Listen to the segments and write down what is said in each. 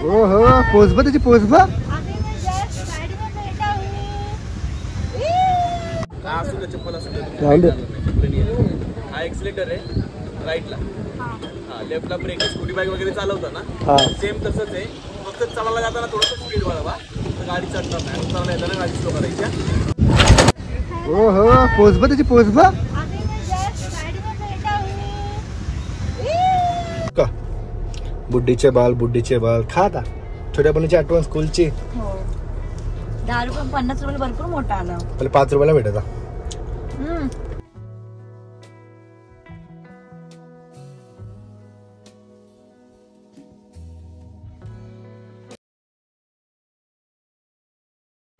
ओहो पोच बघ त्याची पोच बघ. हा एक्सिलेटर आहे राईटला, हा लेफ्टला ब्रेक. स्कूटी बाईक वगैरे चालवता ना सेम तसंच आहे, फक्त चालायला जाताना थोडंसं स्पीड वाढवा, गाडी चढणार नाही. चालवता येताना गाडी स्लो करायच्या. ओहो पोच बघ त्याची पोच बघ. बुड्डीचे बाल खा आता. छोट्यापणाची आठवण स्कूलची. 10 रुपये 50 रुपये भरपूर मोठा आला. मला 5 रुपयाला भेटत.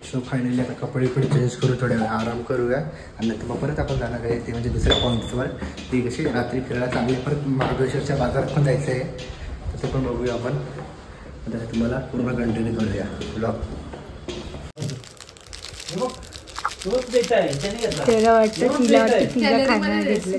सो फायनली आता कपडे चेंज करू, थोड्या वेळ आराम करूया आणि नंतर मग परत आपण जाणार आहे ते म्हणजे दुसऱ्या पॉईंट्सवर. ती कशी रात्री फिरायला चांगली, परत महाबळेश्वरच्या बाजारात पण जायचं आहे, तसं पण बघूया आपण. आता तुम्हाला पूर्ण कंटिन्यू करूया ब्लॉग. त्याला वाटतं तिला खायला घेतलं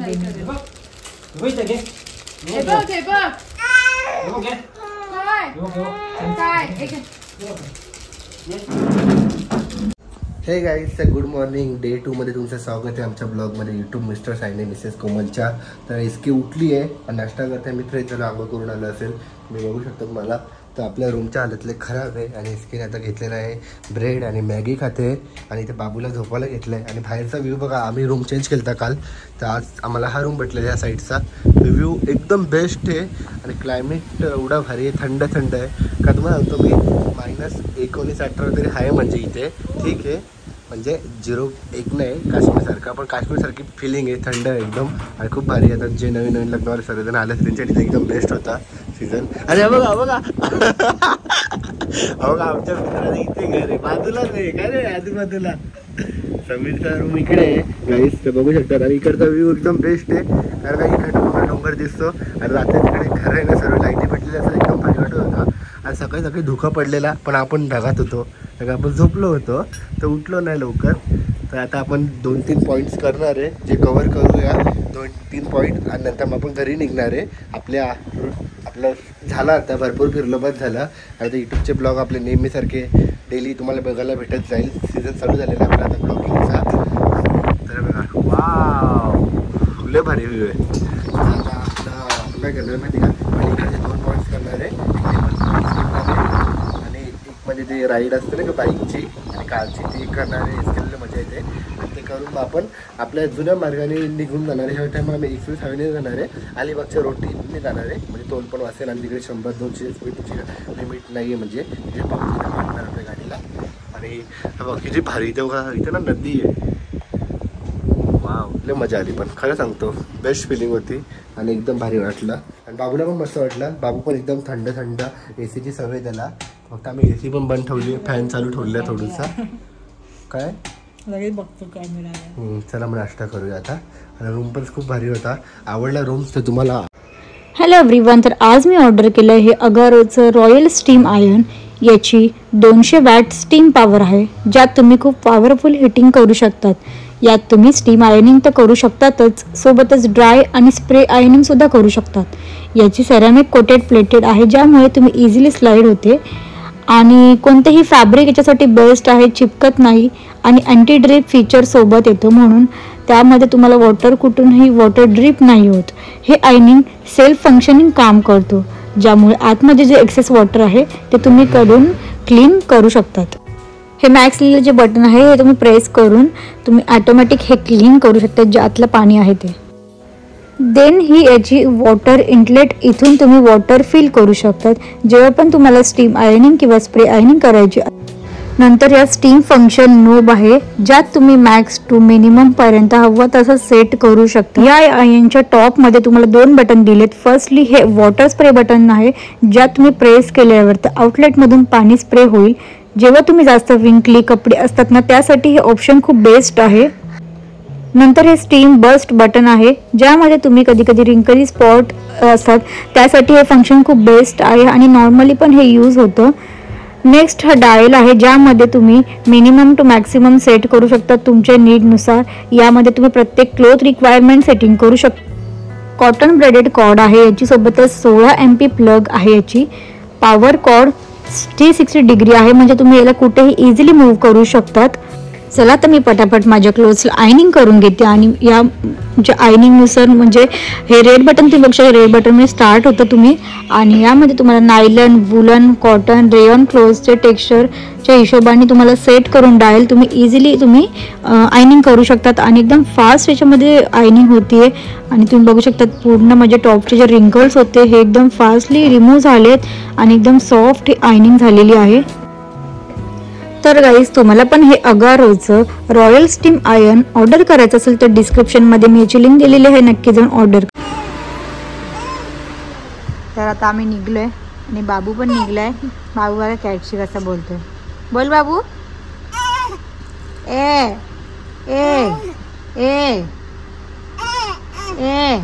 हे गाईज, गुड मॉर्निंग. डे 2 मध्ये तुमचं स्वागत आहे आमच्या ब्लॉगमध्ये. यूट्यूब मिस्टर सायने मिसेस कोमलच्या. तर इसकी उठली आहे आणि नाश्ता करते. मी फ्रेश झालो, आंघोळ करून आलं असेल, मी बघू शकतो तुम्हाला. तर आपल्या रूमच्या हालतले खराब आहे आणि इसकीने आता घेतलेला आहे ब्रेड आणि मॅगी खाते आणि इथे बाबूला झोपायला घेतलं आहे. आणि बाहेरचा व्ह्यू बघा, आम्ही रूम चेंज केला होता काल, तर आज आम्हाला हा रूम भेटलेला ह्या साईडचा. व्ह्यू एकदम बेस्ट आहे आणि क्लायमेट एवढा भारी आहे, थंड आहे. का तुम्हाला सांगतो मी, -19-18 तरी आहे म्हणजे इथे. ठीक आहे, म्हणजे 0-1 नाही काश्मीरसारखा, पण काश्मीरसारखी फिलिंग आहे, थंड आहे एकदम आणि खूप भारी. आता जे नवीन लग्नावर सर्वजण आले त्यांच्यासाठी एकदम बेस्ट होता सीझन. अरे बघा बघा बघा, आमच्या मित्राने इथे घर आहे, बाजूला नाही काय रे, आजूबाजूला. समीरचा रूम इकडे आहे गाईस, तर बघू शकतात. आणि इकडचा व्ह्यू एकदम बेस्ट आहे, कारण का इकडे डोंगर दिसतो आणि रात्री तिकडे घर आहे ना, सर्व लाईटी भेटलेली असं एकदम भारी वाटत होता. आणि सकाळी धुका पडलेला, पण आपण ढगात होतो, कारण आपण झोपलो होतो तर उठलो नाही लवकर. तर आता आपण 2-3 पॉईंट्स करणार आहे, जे कवर करूया 2-3 पॉईंट आणि नंतर मग आपण घरी निघणार आहे. आपलं झालं आता, भरपूर फिरलो, बस झालं. आता यूट्यूबचे ब्लॉग आपले नेहमीसारखे डेली तुम्हाला बघायला भेटत जाईल. सीझन चालू झालेला आहे आपला आता ब्लॉगिंगचा. तर बघा, वाव लय भारी व्ह्यू आहे. आता काय करणार माहिती का, आणि इकडचे 2 पॉईंट्स करणार आहे. आणि एक म्हणजे ते राईड असते ना का बाईकची आणि कारची, ती करणार आहे. इसकेला मजा येते आणि ते करून मग आपण आपल्या जुन्या मार्गाने निघून जाणार आहे. ह्या टाईम आम्ही 21 हायवेने जाणार आहे, अलिबागच्या रोडने जाणार आहे, म्हणजे तोल पण वाचेल. आणि तिकडे 100-200 स्पीडची लिमिट नाही आहे, म्हणजे तिथे पाऊस मारणार आपल्या गाडीला. आणि बघ किती भारी, इथे बघा, इथे ना नदी आहे. वाव लय मजा आली, पण खरं सांगतो बेस्ट फिलिंग होती आणि एकदम भारी वाटलं. आणि बाबूला पण मस्त वाटलं. बाबू पण एकदम थंड एसीची सवय त्याला. फक्त आम्ही एसी पण बंद ठेवली, फॅन चालू ठेवला थोडंसा. काय लगेच बघतो कॅमेरा. चला मग नाश्ता करूया आता. आणि रूम पण खूप भारी होता, आवडला रूम्स तर तुम्हाला. हॅलो एव्हरीवन, तर आज मी ऑर्डर केलं हे अगारोचं रॉयल स्टीम आयर्न. याची 200 वॅट स्टीम पॉवर आहे, ज्यात तुम्ही खूप पॉवरफुल हिटिंग करू शकतात. यात तुम्ही स्टीम आयर्निंग तर करू शकतातच, सोबतच ड्राय आणि स्प्रे आयर्निंग सुद्धा करू शकतात. याची सेरामिक कोटेड प्लेटेड आहे, ज्यामुळे तुम्ही इझिली स्लाईड होते आणि कोणतेही फॅब्रिक याच्यासाठी बेस्ट आहे, चिपकत नाही. आणि अँटी ड्रिप फीचर सोबत येतो, म्हणून त्यामध्ये तुम्हाला वॉटर कुठूनही वॉटर ड्रिप नाही होत. हे आयर्निंग सेल्फ फंक्शनिंग काम करतो, ज्यामुळे आतमध्ये जे एक्सेस वॉटर आहे ते तुम्ही काढून क्लीन करू शकतात. हे मॅक्स लिहिलेलं जे बटन आहे हे तुम्ही प्रेस करून तुम्ही ऑटोमॅटिक हे क्लीन करू शकता, जे आतलं पाणी आहे ते. देन ही याची वॉटर इनलेट, इथून तुम्ही वॉटर फिल करू शकतात जेव्हा पण तुम्हाला स्टीम आयर्निंग किंवा स्प्रे आयर्निंग करायची. नंतर या स्टीम फंक्शन नोब आहे, ज्यात तुम्ही मॅक्स टू मिनिमम पर्यंत हवं तसं सेट करू शकता. या आयर्नच्या टॉपमध्ये तुम्हाला 2 बटन दिलेत. फर्स्टली हे वॉटर स्प्रे बटन आहे, ज्यात तुम्ही प्रेस केल्यावर तर आउटलेटमधून पाणी स्प्रे होईल. जेव्हा तुम्ही जास्त विंकली कपडे असतात ना, त्यासाठी हे ऑप्शन खूप बेस्ट आहे. नंतर हे स्टीम बस्ट बटन आहे, ज्यामध्ये तुम्ही कधी रिंकली स्पॉट असतात त्यासाठी हे फंक्शन खूप बेस्ट आहे आणि नॉर्मली पण हे यूज होतं. नेक्स्ट हा डायल आहे, ज्यामध्ये तुम्ही मिनिमम टू मॅक्सिमम सेट करू शकता तुमच्या नीडनुसार. यामध्ये तुम्ही प्रत्येक क्लोथ रिक्वायरमेंट सेटिंग करू शकता. कॉटन ब्रेडेड कॉर्ड आहे, याची सोबतच 16 MP प्लग आहे याची. पॉवर कॉर्ड 360 डिग्री आहे, म्हणजे तुम्ही याला कुठेही इझिली मूव्ह करू शकतात. चला तर मी पटापट माझ्या क्लोथ्सला आयनिंग करून घेते. आणि या जे आयनिंगनुसार म्हणजे हे रेड बटन तुम्ही बघू शकता, रेड बटन स्टार्ट होतं तुम्ही. आणि यामध्ये तुम्हाला नायलन, वुलन, कॉटन, रेयॉन क्लोथ्सचे टेक्स्चरच्या हिशोबाने तुम्हाला सेट करून डायल तुम्ही इझिली आयनिंग करू शकतात. आणि एकदम फास्ट याच्यामध्ये आयनिंग होती आहे. आणि तुम्ही बघू शकता पूर्ण माझे टॉपचे जे रिंकल्स होते हे एकदम फास्टली रिमूव्ह झालेत आणि एकदम सॉफ्ट आयनिंग झालेली आहे. तर गाईज तुम्हाला पण हे अगारोचं रॉयल स्टीम आयर्न ऑर्डर करायचं असेल तर डिस्क्रिप्शनमध्ये मी याची लिंक दिलेली आहे, नक्की जाऊन ऑर्डर. तर आता आम्ही निघलोय आणि बाबू पण निघलाय. बाबू बघा कॅटशी कसं बोलतोय. बोल बाबू. ए ए ए ए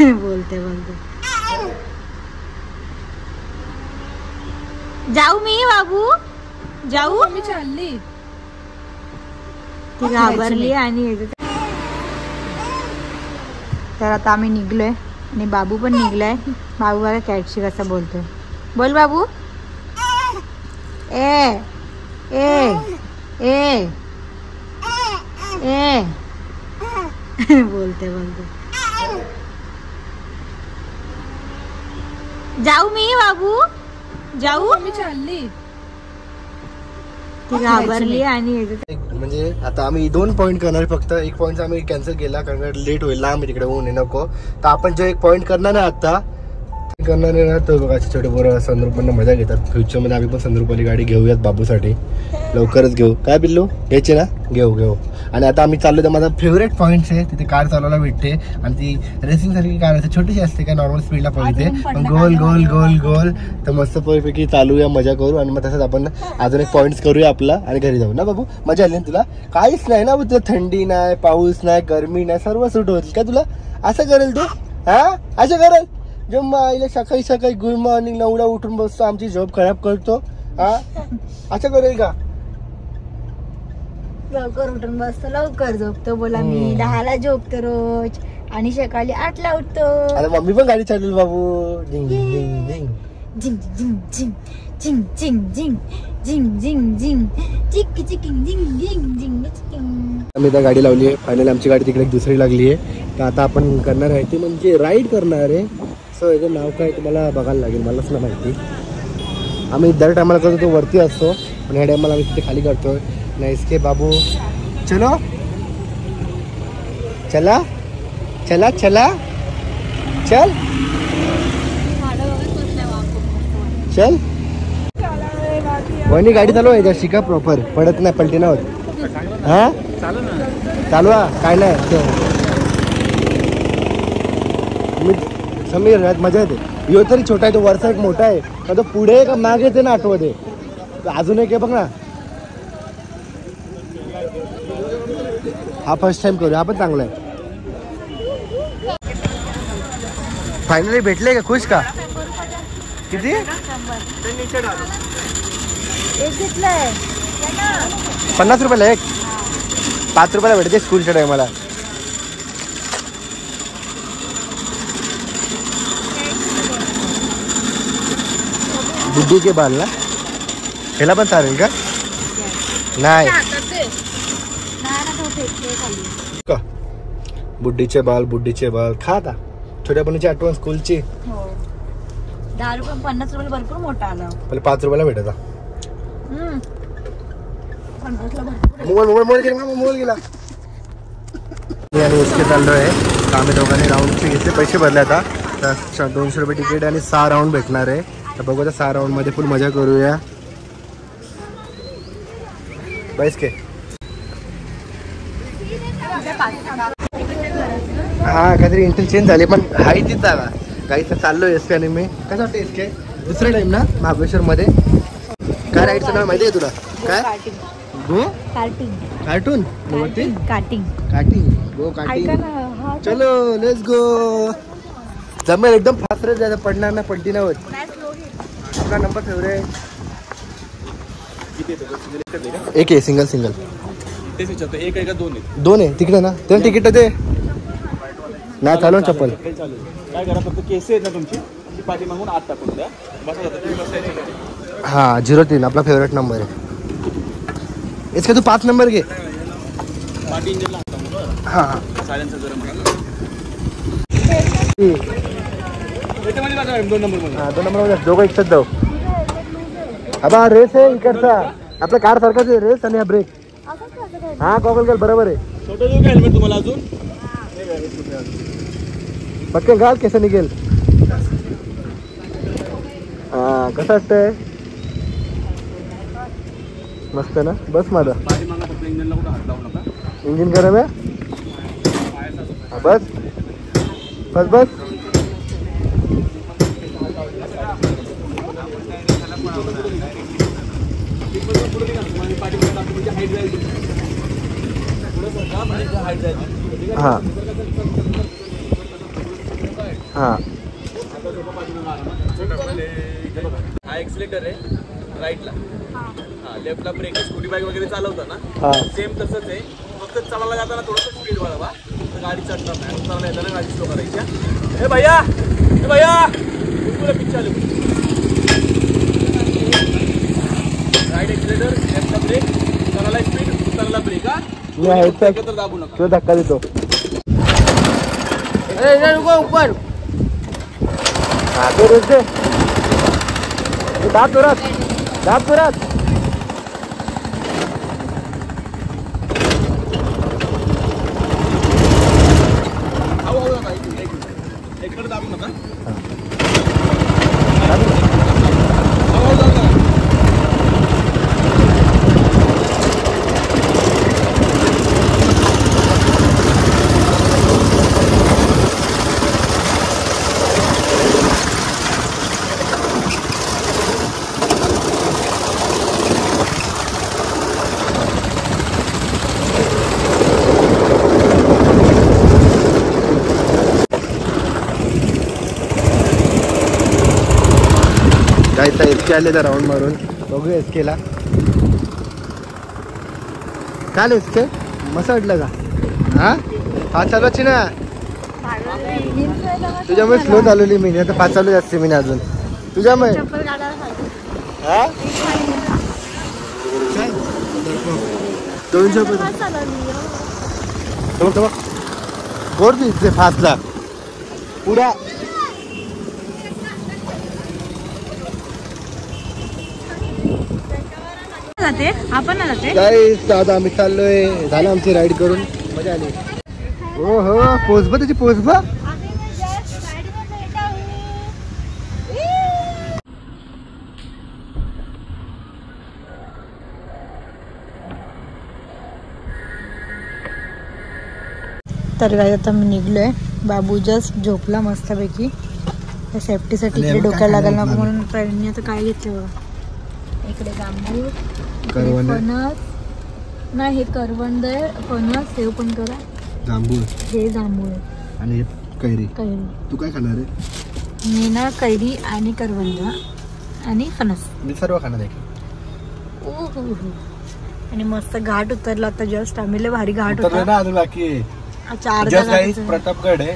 बोलते बोलते. जाऊ मी बाबू जाऊ. मी चालली ती घाबरली. आणि तर आता आम्ही निघलोय आणि बाबू पण निघलाय. बाबू बघा कॅटशी कसं बोलतोय. बोल बाबू. ए ए ए ए बोलते बोलते. जाऊ मी बाबू जाऊ. मी चालली ती घाबरली. आणि म्हणजे आता आम्ही 2 पॉईंट करणार फक्त. एक पॉईंट आम्ही कॅन्सल केला कारण लेट होईल ना, आम्ही तिकडे होऊन नको. तर आपण जो एक पॉईंट करणार आहे आता करणार आहे ना, तर बघा छोटे पोरं सनरूपला मजा घेतात. फ्युचरमध्ये आम्ही पण सनरूपवाली गाडी घेऊयात बाबूसाठी, लवकरच घेऊ. काय बिल्लू घ्यायचे ना? घेऊ. आणि आता आम्ही चाललो तर माझा फेवरेट पॉईंट आहे, तिथे कार चालवायला भेटते. आणि ती रेसिंग सारखी कार असते, छोटीशी असते, काय नॉर्मल स्पीडला पळते, पण गोल गोल गोल गोल. तर मस्त पैकी चालूया, मजा करू. आणि मग तसंच आपण अजून एक पॉईंट्स करूया आपला आणि घरी जाऊ ना बाबू. मजा आली ना तुला? काहीच नाही ना तुला, थंडी नाही, पाऊस नाही, गरमी नाही, सर्व सूट होतील का तुला? असं करेल तू? हा असं करेल? जेव्हा आईला सकाळी सकाळी गुड मॉर्निंग एवढा उठून बसतो, आमची जॉब खराब करतो. हा असं करेल का? लवकर उठून बसतो, लवकर झोपतो. बोला मी 10ला झोपतो रोज आणि सकाळी 8ला उठतो. आता मम्मी पण गाडी चालवेल बाबू. झिंग झिंग झिंग झिंग झिंग झिंग झिंग झिंग झिंग झिंग झिंग झिंग चिक चिकिंग झिंग झिंग झिंग चिकिंग. आम्ही त्या गाडी लावली आहे. फायनली आमची गाडी तिकडे दुसरी लागली आहे. तर आता आपण करणार आहे ते म्हणजे राईड करणार आहे. सो याचं नाव काय तुम्हाला बघायला लागेल, मलाच ना माहिती. आम्ही दर टायमाला करतो तो वरती असतो, पण ह्या टायमाला आम्ही तिथे खाली करतो. नाही इसके बाबू चलो चला चला चला चल चल. वहिनी गाडी चालू आहे, शिका प्रॉपर, पडत नाही, पलटी नाही होत. हा चालवा, काय नाही. मी समीर मजा येते. यो तरी छोटा आहे, तो वरचा एक मोठा आहे, तर तो पुढे का मागे येते ना आठवते. अजून एक आहे बघ ना, हा फर्स्ट टाइम करूया, हा पण चांगला आहे. फायनली भेटले का? खुश का? किती? एक घेतलंय 50 रुपयाला एक. 5 रुपयाला भेटते स्कूलच्या टायमाला. बुड्डी के बाल ना, ह्याला पण चालेल का? नाही का? बुड्डीचे बाल खा आता. छोट्यापणीची आठवण स्कूलची. 10 रुपये 50 रुपये भरपूर मोठा आला. पहिले 5 रुपयाला भेटायचा. 50ला भरपूर. मोबाईल गेला. आणि इसके चाललो आहे. आम्ही दोघांनी राऊंडचे घेतले, पैसे भरले आता. तर 200 रुपये तिकीट आणि 6 राऊंड भेटणार आहे. तर बघू, 6 राऊंड मध्ये फुल मजा करूया. बैस के हा काहीतरी इंटर चेंज झाली, पण हाय तीच जागा. काही तर चाललो एसके. आणि मी कसं वाटतं एसके दुसरं टाइम ना महाबळेश्वर मध्ये. काय राईडचं नाव माहिती आहे तुला? काय गो कार्टून गो कार्टिंग. चलो लेट्स गो. जमेल एकदम फास्ट रेट जायचं, पडणार ना, पलटी नाही होत. आपला नंबर फेवरेट एक आहे, सिंगल तेच विचारतो, एक आहे का 2 आहे? 2 आहे तिकडे ना. ते तिकीट दे नाही, चालू चप्पल. काय करा, फक्त केस आहेत ना तुमची, पाठी मागून आत टाकून द्या. हाँ 03 अपना फेवरेट नंबर है। इसका तू 5 नंबर घे। हाँ हाँ 2 नंबर दोघं एकच जाऊ। आता रेस आहे इकडचा आपला कार सारखाच आहे रेस आणि हा ब्रेक। हा गॉगल घाल बरोबर आहे। छोटं देऊ का हेल्मेट तुम्हाला अजून? पक्के घाल केस निघेल। हा कसं वाटतंय? मस्त ना बस माझा इंजिन गरम आहे। बस बस बस हाँ हाँ हा एक्सिलेटर आहे राईटला, हा लेफ्टला ब्रेक. स्कूटी बाईक वगैरे चालवता ना सेम तसंच आहे, फक्त चालायला जाताना थोडंसं स्पीड वाढवा तर गाडी चढणार नाही. चालायला येताना गाडी स्लो करायची. हे भैया तुला पिक्चर आलो. राईट एक्सिलेटर, लेफ्टला ब्रेक, चालायला स्पीड, उतरला ब्रेक. हा एकत्र दाबू नका. तो धक्का देतो. ऊपर हाँ तो रुक दे. दाब तुरंत एकत्र दाबू नका. जायचा एसके आले तर राऊंड मारून बघूया एसकेला. काल एसके मस्त वाटलं का? हा 5 चालवायची ना तुझ्यामुळे स्लो चालवली मी, आता 5 चालू असते मी अजून तुझ्यामुळे. हा 200 गोड दिसते 5ला पुरा. आपण गाईस आता आम्ही चाललोय, झालं आमची राईड करून मजा आली. हो हो पोचबा त्याची पोचबा. तर काय आता मी निघलोय. बाबू जस्ट झोपला मस्तपैकी. त्या सेफ्टीसाठी इकडे डोक्याला लागायला नको म्हणून प्रवीणने आता काय घेतलं बघा. इकडे जांभूळ, फणस नाही हे करवंद आहे, फणस सेव पण करा. जांभूळ हे जांभूळ आणि कैरी. कैरी तू काय खाणार आहे? मी ना कैरी आणि करवंद आणि फणस. मी सर्व खाणार आहे. आणि मस्त घाट उतरला आता जस्ट. आम्ही लय भारी घाट होता. बाकी प्रतापगड आहे.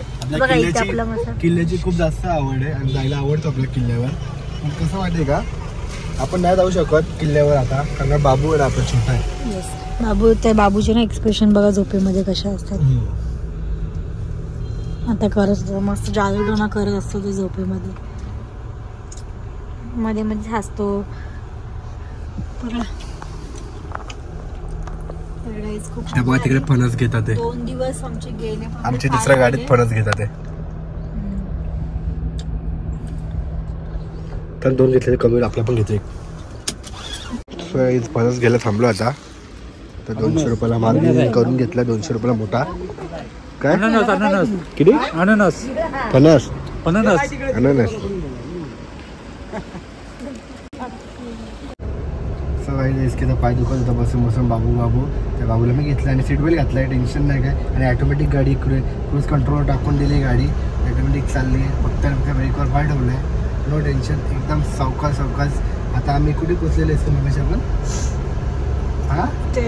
किल्ल्याची खूप जास्त आवड आहे आणि जायला आवडतो आपल्या किल्ल्यावर. कसं वाटते का आपण नाही जाऊ शकत किल्ल्यावर आता कारण बाबू आहे आपला छोटा आहे. येस बाबू, त्या बाबूचे ना एक्सप्रेशन बघा झोपेमध्ये कशा असतात. आता करत असतो मस्त जादूटोना करत असतो ते झोपेमध्ये, मध्ये मध्ये हसतो. तिकडे फणस घेतात. 2 दिवस आमचे गेले. आमच्या दुसऱ्या गाडीत फणस घेतात. तर 2 घेतले कमी आपल्या पण घेते. फणस घ्यायला थांबलो आता. तर 200 रुपयाला मार्केट करून घेतला. 200 रुपयाला मोठा. काय अननस किती? अननस फणस अननस अननस. इसकेचा पाय दुखत होता बसून बसून. बाबू त्या बाबूला मी घेतला आणि सीट बेल्ट घातलाय. टेन्शन नाही काय. आणि ऑटोमॅटिक गाडी क्रूज कंट्रोल टाकून दिली. गाडी ऑटोमॅटिक चालली आहे. फक्त ब्रेकवर पाय ठेवलाय. नो टेन्शन एकदम सावकाश. आता आम्ही कुठे पोचलेले असतो मगाशी आपण? हा ते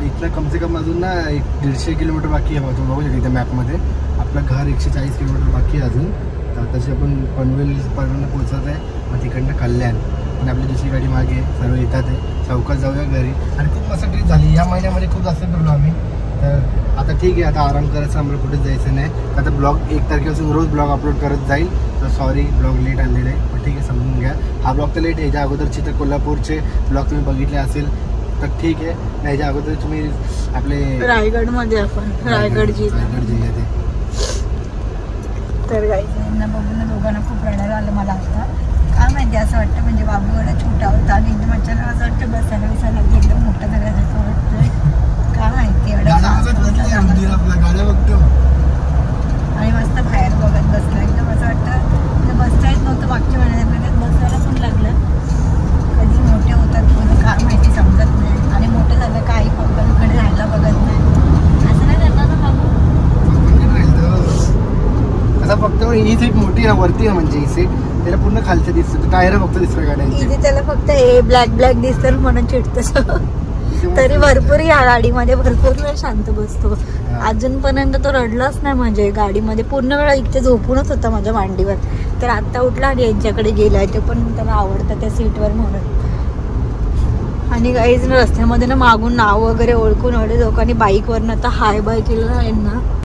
इथलं कम से कम अजून ना 150 किलोमीटर बाकी आहे. बघू शकता इथे मॅपमध्ये आपलं घर 140 किलोमीटर बाकी आहे अजून. आता तशी आपण पनवेलपर्यंत पोहोचत आहे, मग तिकडनं कल्याण आणि आपली दुसरी गाडी मागे सर्व येतात आहे. चौकात जाऊया घरी. आणि खूप मस्त ट्रिप झाली या महिन्यामध्ये, खूप जास्त फिरलो आम्ही. तर आता ठीक आहे, आता आराम करायचं, आम्हाला कुठेच जायचं नाही. आता ब्लॉग 1 तारखेपासून रोज ब्लॉग अपलोड करत जाईल. तर सॉरी ब्लॉग लेट आलेले आहे, पण ठीक आहे समजून घ्या. हा ब्लॉग तर लेट आहे, याच्या अगोदरची तर कोल्हापूरचे ब्लॉग तुम्ही बघितले असेल तर ठीक आहे. नाही याच्या अगोदर तुम्ही आपले रायगडमध्ये आपण रायगड जिल्ह्यात आहे. तर यांना बघून दोघांना खूप रडायला आलं मला आता. काय माहिती असं वाटतं, म्हणजे बाबू एवढा छोटा होता आणि एकदम अचानक असं वाटतं बसायला बिसायला एकदम मोठा झाल्यासारखं वाटतंय. काय माहिती गाड्या बघतो आणि मस्त बाहेर बघत बसलं. एकदम असं वाटतं बसता येत नव्हतं मागच्या महिन्यात, बसायला पण लागलं. कधी मोठे होतात कोणी काय माहिती समजत नाही. आणि मोठं झालं काही पप्पांकडे राहायला बघत नाही. असं नाही करणार ना बाबू. आता फक्त ही सीट मोठी आहे वरती आहे, म्हणजे ही सीट त्याला पूर्ण खालचं दिसतं. टायर फक्त दिसतं गाड्यांची. इथे त्याला फक्त हे ब्लॅक दिसतं म्हणून चिडतं. तरी भरपूर या गाडीमध्ये भरपूर वेळ शांत बसतो. अजूनपर्यंत तो रडलाच नाही. म्हणजे गाडीमध्ये पूर्ण वेळ इथे झोपूनच होता माझ्या मांडीवर. तर आता उठला आणि यांच्याकडे गेलाय. ते पण त्याला आवडतं त्या सीटवर म्हणून. आणि काहीच रस्त्यामध्ये ना मागून नाव वगैरे ओळखून एवढे लोकांनी बाईकवरनं आता हाय बाय केलं ना यांना.